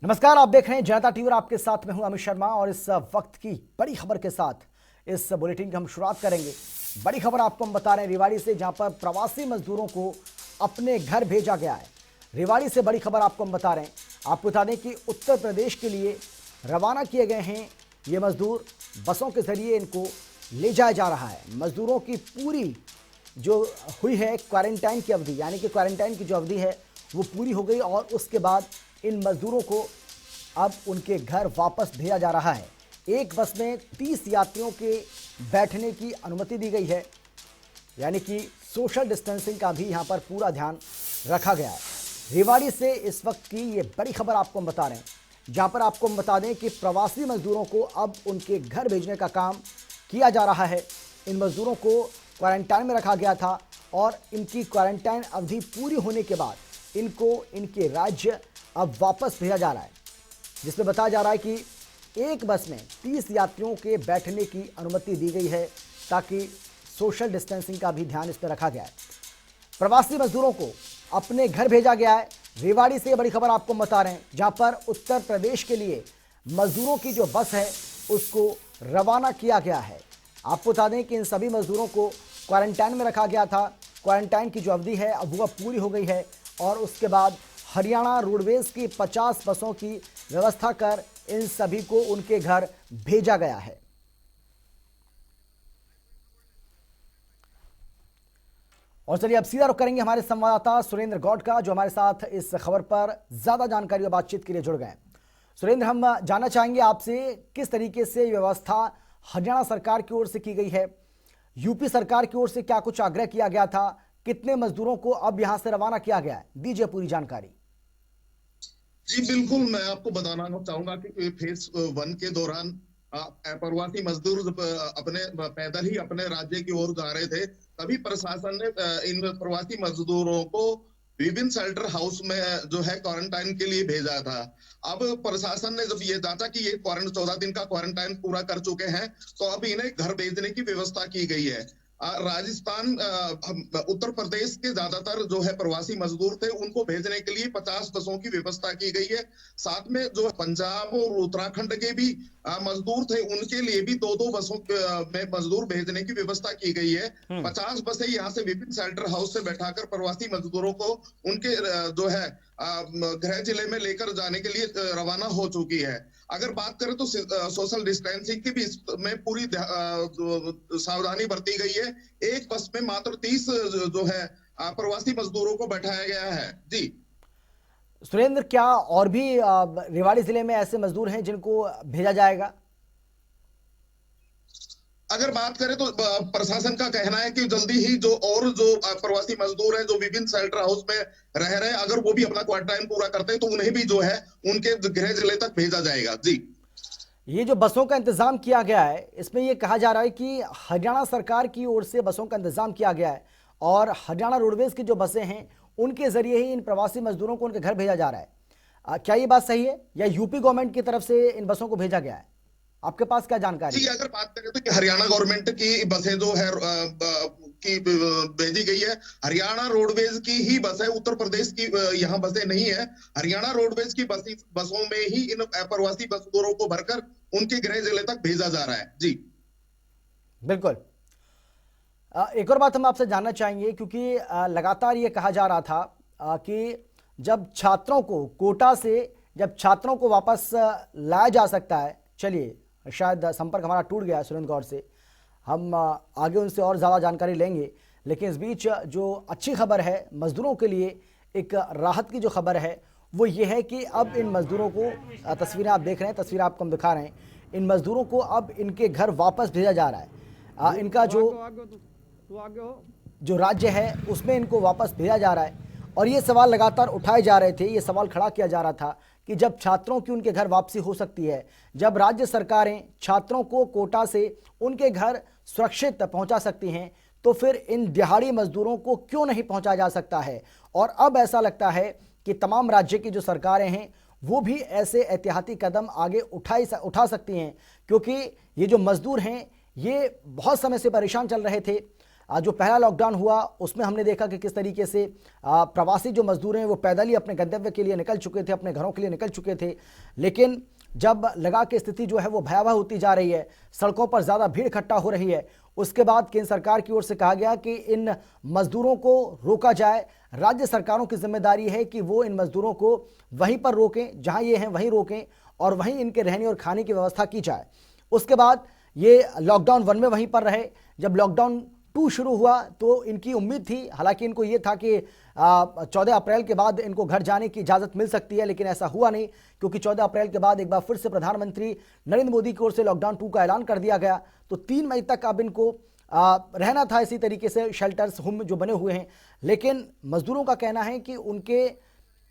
नमस्कार, आप देख रहे हैं जनता टीवी और आपके साथ में हूं अमित शर्मा। और इस वक्त की बड़ी खबर के साथ इस बुलेटिन की हम शुरुआत करेंगे। बड़ी खबर आपको हम बता रहे हैं रेवाड़ी से, जहां पर प्रवासी मजदूरों को अपने घर भेजा गया है। रेवाड़ी से बड़ी खबर आपको हम बता रहे हैं। आपको बता दें कि उत्तर प्रदेश के लिए रवाना किए गए हैं ये मजदूर। बसों के जरिए इनको ले जाया जा रहा है। मजदूरों की पूरी जो हुई है क्वारंटाइन की अवधि, यानी कि क्वारंटाइन की जो अवधि है वो पूरी हो गई और उसके बाद इन मजदूरों को अब उनके घर वापस भेजा जा रहा है। एक बस में 30 यात्रियों के बैठने की अनुमति दी गई है, यानी कि सोशल डिस्टेंसिंग का भी यहाँ पर पूरा ध्यान रखा गया है। रेवाड़ी से इस वक्त की ये बड़ी खबर आपको हम बता रहे हैं, जहाँ पर आपको हम बता दें कि प्रवासी मजदूरों को अब उनके घर भेजने का काम किया जा रहा है। इन मजदूरों को क्वारंटाइन में रखा गया था और इनकी क्वारंटाइन अवधि पूरी होने के बाद इनको इनके राज्य अब वापस भेजा जा रहा है, जिसमें बताया जा रहा है कि एक बस में 30 यात्रियों के बैठने की अनुमति दी गई है, ताकि सोशल डिस्टेंसिंग का भी ध्यान इसमें रखा गया है। प्रवासी मजदूरों को अपने घर भेजा गया है। रेवाड़ी से बड़ी खबर आपको बता रहे हैं, जहां पर उत्तर प्रदेश के लिए मजदूरों की जो बस है उसको रवाना किया गया है। आपको बता दें कि इन सभी मजदूरों को क्वारंटाइन में रखा गया था। क्वारंटाइन की जो अवधि है अब वह पूरी हो गई है और उसके बाद हरियाणा रोडवेज की 50 बसों की व्यवस्था कर इन सभी को उनके घर भेजा गया है। और चलिए अब सीधा रुख करेंगे हमारे संवाददाता सुरेंद्र गौड़ का, जो हमारे साथ इस खबर पर ज्यादा जानकारी और बातचीत के लिए जुड़ गए। सुरेंद्र, हम जानना चाहेंगे आपसे किस तरीके से व्यवस्था हरियाणा सरकार की ओर से की गई है, यूपी सरकार की ओर से क्या कुछ आग्रह किया गया था, कितने मजदूरों को अब यहां से रवाना किया गया है, दीजिए पूरी जानकारी। जी बिल्कुल, मैं आपको बताना चाहूंगा कि फेज 1 के दौरान प्रवासी मजदूर अपने पैदल ही अपने राज्य की ओर जा रहे थे। तभी प्रशासन ने इन प्रवासी मजदूरों को विभिन्न शेल्टर हाउस में जो है क्वारंटाइन के लिए भेजा था। अब प्रशासन ने जब ये जांचा कि ये 14 दिन का क्वारंटाइन पूरा कर चुके हैं, तो अब इन्हें घर भेजने की व्यवस्था की गई है। राजस्थान, उत्तर प्रदेश के ज्यादातर जो है प्रवासी मजदूर थे, उनको भेजने के लिए 50 बसों की व्यवस्था की गई है। साथ में जो पंजाब और उत्तराखंड के भी मजदूर थे, उनके लिए भी दो दो बसों में मजदूर भेजने की व्यवस्था की गई है। 50 बसें यहाँ से विभिन्न शेल्टर हाउस से बैठाकर प्रवासी मजदूरों को उनके जो है गृह जिले में लेकर जाने के लिए रवाना हो चुकी है। अगर बात करें तो सोशल डिस्टेंसिंग की भी में पूरी सावधानी बरती गई है। एक बस में मात्र 30 जो है प्रवासी मजदूरों को बैठाया गया है। जी सुरेंद्र, क्या और भी रेवाड़ी जिले में ऐसे मजदूर हैं जिनको भेजा जाएगा? अगर बात करें तो प्रशासन का कहना है कि जल्दी ही जो प्रवासी मजदूर हैं जो विभिन्न शेल्टर हाउस में रह रहे हैं, अगर वो भी अपना क्वारंटाइन पूरा करते हैं तो उन्हें भी जो है उनके गृह जिले तक भेजा जाएगा। जी, ये जो बसों का इंतजाम किया गया है, इसमें ये कहा जा रहा है कि हरियाणा सरकार की ओर से बसों का इंतजाम किया गया है और हरियाणा रोडवेज की जो बसें हैं उनके जरिए ही इन प्रवासी मजदूरों को उनके घर भेजा जा रहा है। क्या ये बात सही है या यूपी गवर्नमेंट की तरफ से इन बसों को भेजा गया है? आपके पास क्या जानकारी जी, है? अगर बात करें तो कि हरियाणा गवर्नमेंट की बसें जो है की भेजी गई है। हरियाणा रोडवेज की ही बस है, उत्तर प्रदेश की यहाँ बसें नहीं है। हरियाणा रोडवेज की बसों में ही इन प्रवासी मजदूरों को भरकर उनके गृह जिले तक भेजा जा रहा है। जी बिल्कुल। एक और बात हम आपसे जानना चाहेंगे, क्योंकि लगातार ये कहा जा रहा था कि जब छात्रों को कोटा से जब छात्रों को वापस लाया जा सकता है, चलिए शायद संपर्क हमारा टूट गया सुरेंद्र गौड़ से, हम आगे उनसे और ज़्यादा जानकारी लेंगे। लेकिन इस बीच जो अच्छी खबर है मज़दूरों के लिए, एक राहत की जो खबर है वो ये है कि अब इन मज़दूरों को, तस्वीरें आप देख रहे हैं, तस्वीरें आपको हम दिखा रहे हैं, इन मज़दूरों को अब इनके घर वापस भेजा जा रहा है। इनका जो राज्य है उसमें इनको वापस भेजा जा रहा है। और ये सवाल लगातार उठाए जा रहे थे, ये सवाल खड़ा किया जा रहा था कि जब छात्रों की उनके घर वापसी हो सकती है, जब राज्य सरकारें छात्रों को कोटा से उनके घर सुरक्षित पहुंचा सकती हैं, तो फिर इन दिहाड़ी मजदूरों को क्यों नहीं पहुंचाया जा सकता है। और अब ऐसा लगता है कि तमाम राज्य की जो सरकारें हैं वो भी ऐसे एहतियाती कदम आगे उठा सकती हैं, क्योंकि ये जो मजदूर हैं ये बहुत समय से परेशान चल रहे थे। जो पहला लॉकडाउन हुआ उसमें हमने देखा कि किस तरीके से प्रवासी जो मजदूर हैं वो पैदल ही अपने गंतव्य के लिए निकल चुके थे, अपने घरों के लिए निकल चुके थे। लेकिन जब लगा कि स्थिति जो है वो भयावह होती जा रही है, सड़कों पर ज़्यादा भीड़ इकट्ठा हो रही है, उसके बाद केंद्र सरकार की ओर से कहा गया कि इन मजदूरों को रोका जाए। राज्य सरकारों की जिम्मेदारी है कि वो इन मजदूरों को वहीं पर रोकें, जहां ये हैं वहीं रोकें और वहीं इनके रहने और खाने की व्यवस्था की जाए। उसके बाद ये लॉकडाउन 1 में वहीं पर रहे। जब लॉकडाउन 2 शुरू हुआ तो इनकी उम्मीद थी, हालांकि इनको ये था कि 14 अप्रैल के बाद इनको घर जाने की इजाज़त मिल सकती है, लेकिन ऐसा हुआ नहीं, क्योंकि 14 अप्रैल के बाद एक बार फिर से प्रधानमंत्री नरेंद्र मोदी की ओर से लॉकडाउन 2 का ऐलान कर दिया गया। तो 3 मई तक अब इनको रहना था इसी तरीके से, शेल्टर्स होम जो बने हुए हैं। लेकिन मजदूरों का कहना है कि उनके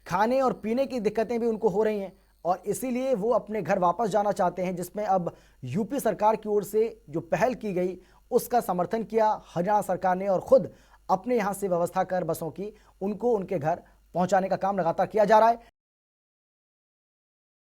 खाने और पीने की दिक्कतें भी उनको हो रही हैं और इसीलिए वो अपने घर वापस जाना चाहते हैं, जिसमें अब यूपी सरकार की ओर से जो पहल की गई उसका समर्थन किया हरियाणा सरकार ने और खुद अपने यहाँ से व्यवस्था कर बसों की उनको उनके घर पहुंचाने का काम लगातार किया जा रहा है।